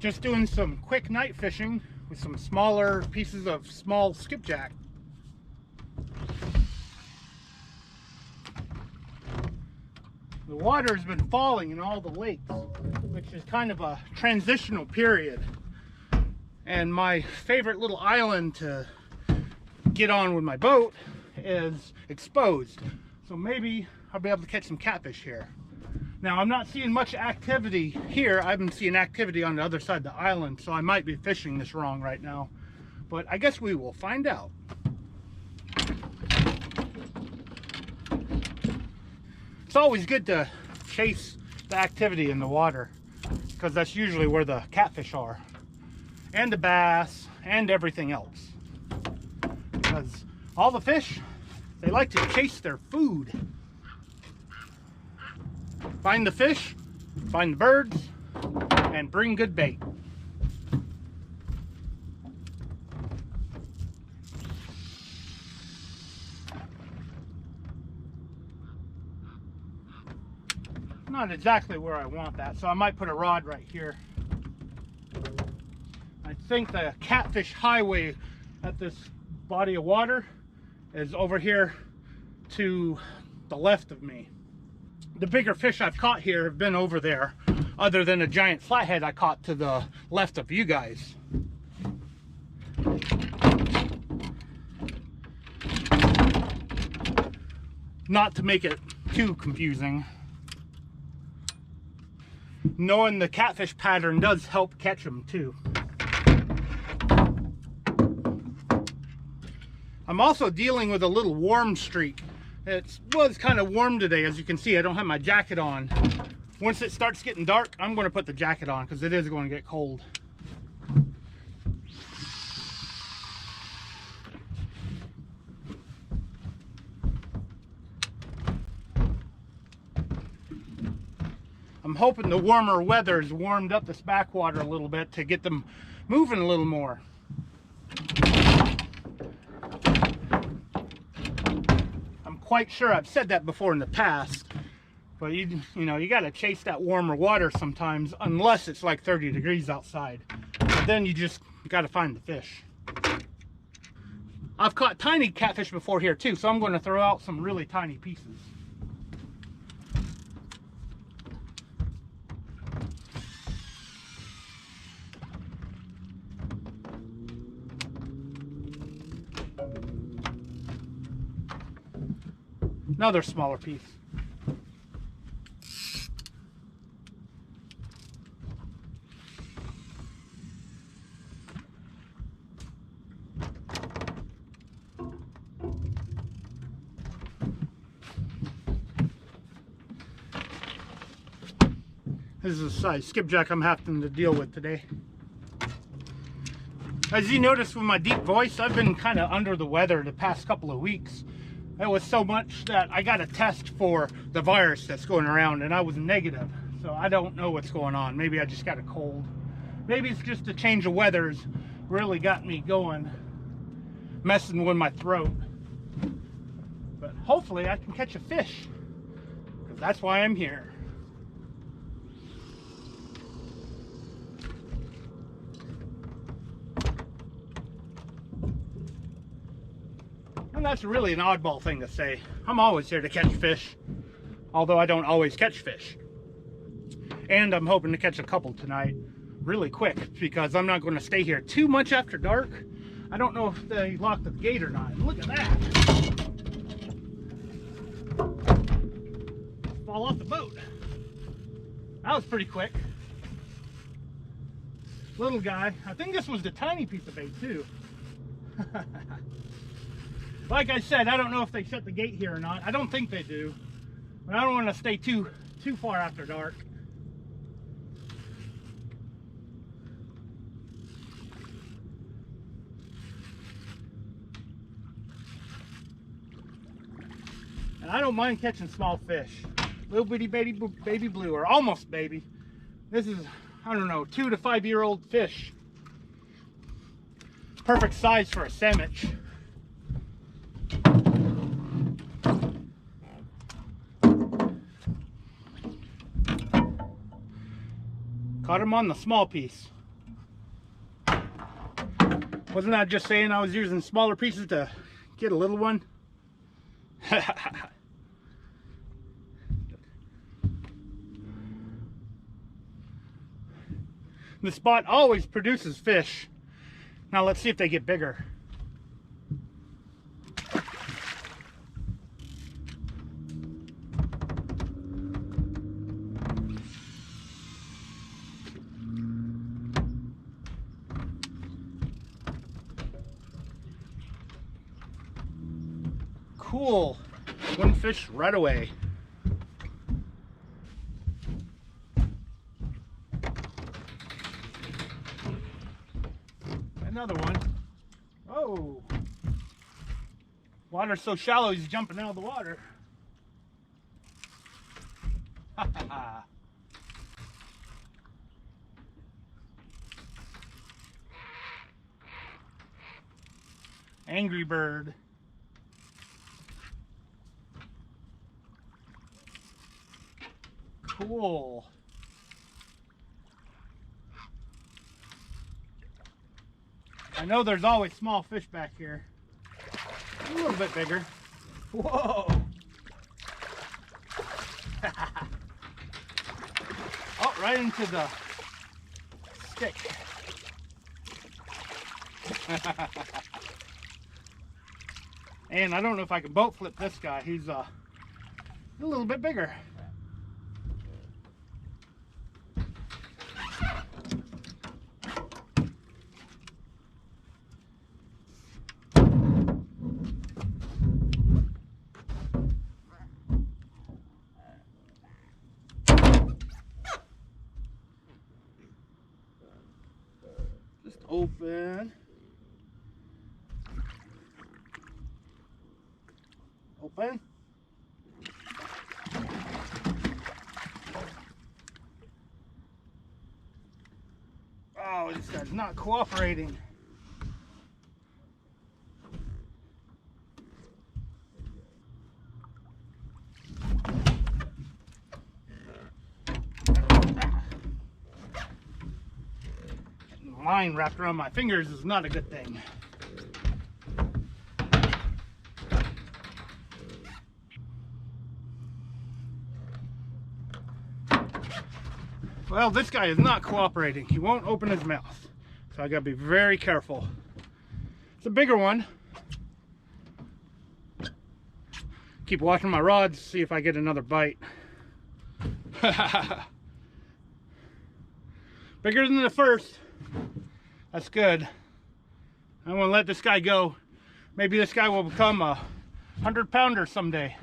Just doing some quick night fishing with some smaller pieces of small skipjack. The water has been falling in all the lakes, which is kind of a transitional period. And my favorite little island to get on with my boat is exposed. So maybe I'll be able to catch some catfish here. Now, I'm not seeing much activity here. I've been seeing activity on the other side of the island, so I might be fishing this wrong right now. But I guess we will find out. It's always good to chase the activity in the water, because that's usually where the catfish are, and the bass, and everything else. Because all the fish, they like to chase their food. Find the fish, find the birds, and bring good bait. Not exactly where I want that, so I might put a rod right here. I think the catfish highway at this body of water is over here to the left of me. The bigger fish I've caught here have been over there, other than a giant flathead I caught to the left of you guys. Not to make it too confusing. Knowing the catfish pattern does help catch them too. I'm also dealing with a little warm streak. It was kind of warm today, as you can see. I don't have my jacket on. Once it starts getting dark, I'm going to put the jacket on because it is going to get cold. I'm hoping the warmer weather has warmed up this backwater a little bit to get them moving a little more. I'm quite sure I've said that before in the past, but you know, you got to chase that warmer water sometimes, unless it's like 30 degrees outside. But then you just got to find the fish. I've caught tiny catfish before here too, so I'm going to throw out some really tiny pieces. Another smaller piece. This is the size skipjack I'm having to deal with today. As you notice with my deep voice, I've been kind of under the weather the past couple of weeks. It was so much that I got a test for the virus that's going around and I was negative. So I don't know what's going on. Maybe I just got a cold. Maybe it's just the change of weather's really got me going, messing with my throat. But hopefully I can catch a fish, because that's why I'm here. And that's really an oddball thing to say. I'm always here to catch fish, although I don't always catch fish. And I'm hoping to catch a couple tonight really quick, because I'm not going to stay here too much after dark. I don't know if they locked the gate or not. Look at that. Fall off the boat. That was pretty quick. Little guy. I think this was the tiny piece of bait too. Like I said, I don't know if they shut the gate here or not. I don't think they do. But I don't want to stay too far after dark. And I don't mind catching small fish. Little bitty baby blue, or almost baby. This is, I don't know, 2 to 5 year old fish. Perfect size for a sandwich. Caught him on the small piece. Wasn't I just saying I was using smaller pieces to get a little one? The spot always produces fish. Now let's see if they get bigger. Cool. One fish right away. Another one. Oh. Water's so shallow he's jumping out of the water. Angry bird. Cool. I know there's always small fish back here. A little bit bigger. Whoa! Oh, right into the stick. And I don't know if I can boat flip this guy. He's a little bit bigger. Just open. Open. Oh, this guy's not cooperating. Line wrapped around my fingers is not a good thing. Well, this guy is not cooperating. He won't open his mouth. So I gotta be very careful. It's a bigger one. Keep watching my rods, see if I get another bite. Bigger than the first. That's good. I want to let this guy go. Maybe this guy will become a 100-pounder someday.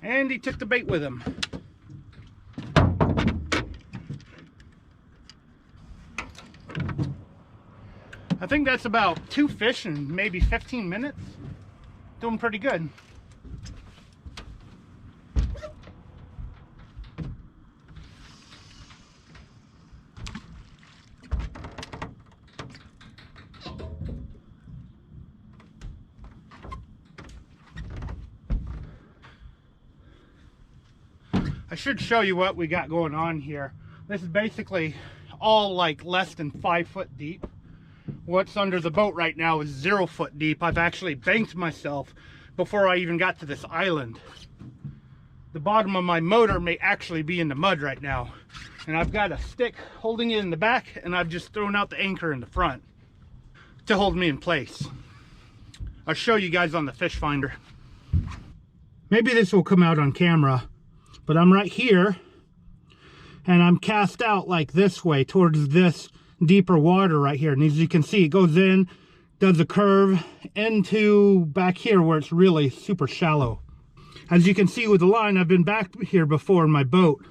And he took the bait with him. I think that's about 2 fish in maybe 15 minutes. Doing pretty good. I should show you what we got going on here. This is basically all like less than 5 foot deep. What's under the boat right now is 0 foot deep. I've actually banked myself before I even got to this island. The bottom of my motor may actually be in the mud right now. And I've got a stick holding it in the back, and I've just thrown out the anchor in the front to hold me in place. I'll show you guys on the fish finder. Maybe this will come out on camera. But I'm right here, and I'm cast out like this way towards this deeper water right here. And as you can see, it goes in, does a curve into back here where it's really super shallow. As you can see with the line, I've been back here before in my boat.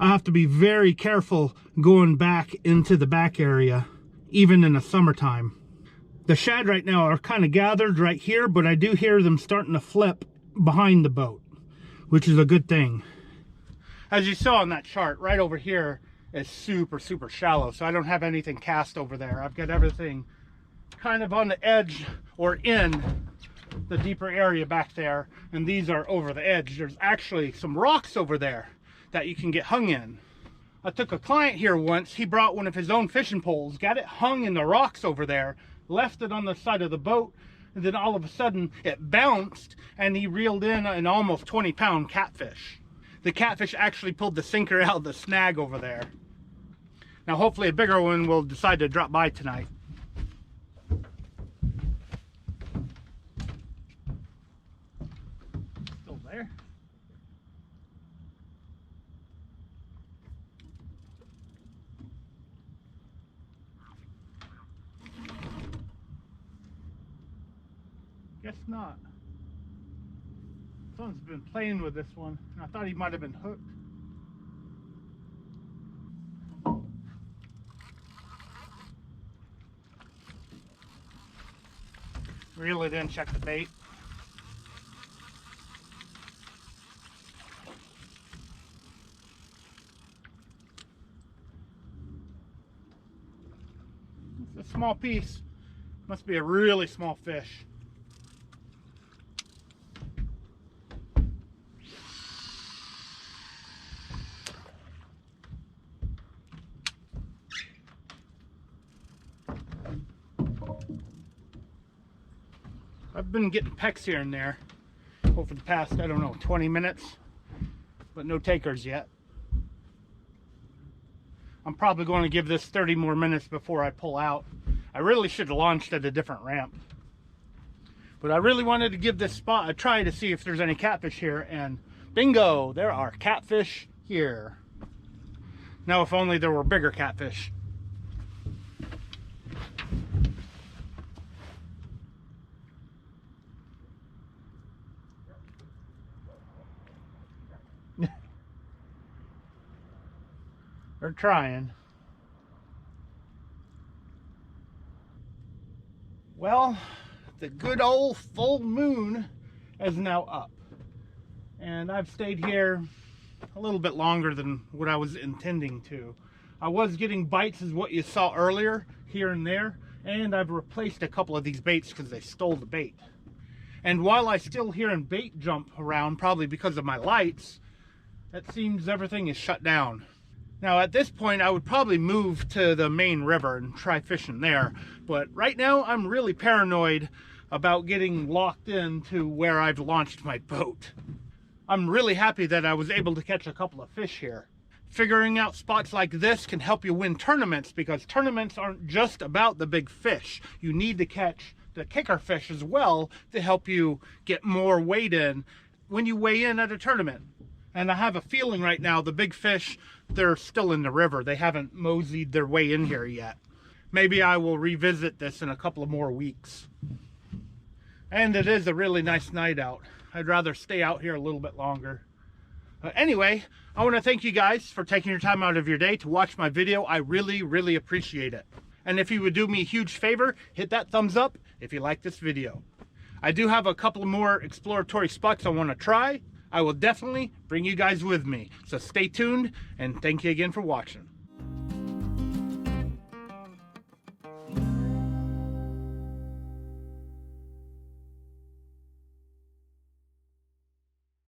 I have to be very careful going back into the back area, even in the summertime. The shad right now are kind of gathered right here, but I do hear them starting to flip behind the boat, which is a good thing. As you saw on that chart, right over here is super shallow, so I don't have anything cast over there. I've got everything kind of on the edge or in the deeper area back there, and these are over the edge. There's actually some rocks over there that you can get hung in. I took a client here once. He brought one of his own fishing poles, got it hung in the rocks over there, left it on the side of the boat, and then all of a sudden it bounced and he reeled in an almost 20-pound catfish. The catfish actually pulled the sinker out of the snag over there. Now hopefully a bigger one will decide to drop by tonight. Still there. Guess not. Someone's been playing with this one, and I thought he might have been hooked. Reel it in, check the bait. It's a small piece. Must be a really small fish. I've been getting pecks here and there over the past, I don't know, 20 minutes, but no takers yet. I'm probably going to give this 30 more minutes before I pull out. I really should have launched at a different ramp, but I really wanted to give this spot a try to see if there's any catfish here, and bingo, there are catfish here. Now if only there were bigger catfish. They're trying. Well, the good old full moon is now up, and I've stayed here a little bit longer than what I was intending to. I was getting bites, as what you saw earlier, here and there, and I've replaced a couple of these baits because they stole the bait. And while I still hear bait jump around, probably because of my lights, it seems everything is shut down. Now at this point I would probably move to the main river and try fishing there, but right now I'm really paranoid about getting locked into where I've launched my boat. I'm really happy that I was able to catch a couple of fish here. Figuring out spots like this can help you win tournaments, because tournaments aren't just about the big fish. You need to catch the kicker fish as well to help you get more weight in when you weigh in at a tournament. And I have a feeling right now the big fish, they're still in the river. They haven't moseyed their way in here yet. Maybe I will revisit this in a couple of more weeks. And it is a really nice night out. I'd rather stay out here a little bit longer. Anyway, I want to thank you guys for taking your time out of your day to watch my video. I really, really appreciate it. And if you would do me a huge favor, hit that thumbs up if you like this video. I do have a couple more exploratory spots I want to try. I will definitely bring you guys with me. So stay tuned, and thank you again for watching.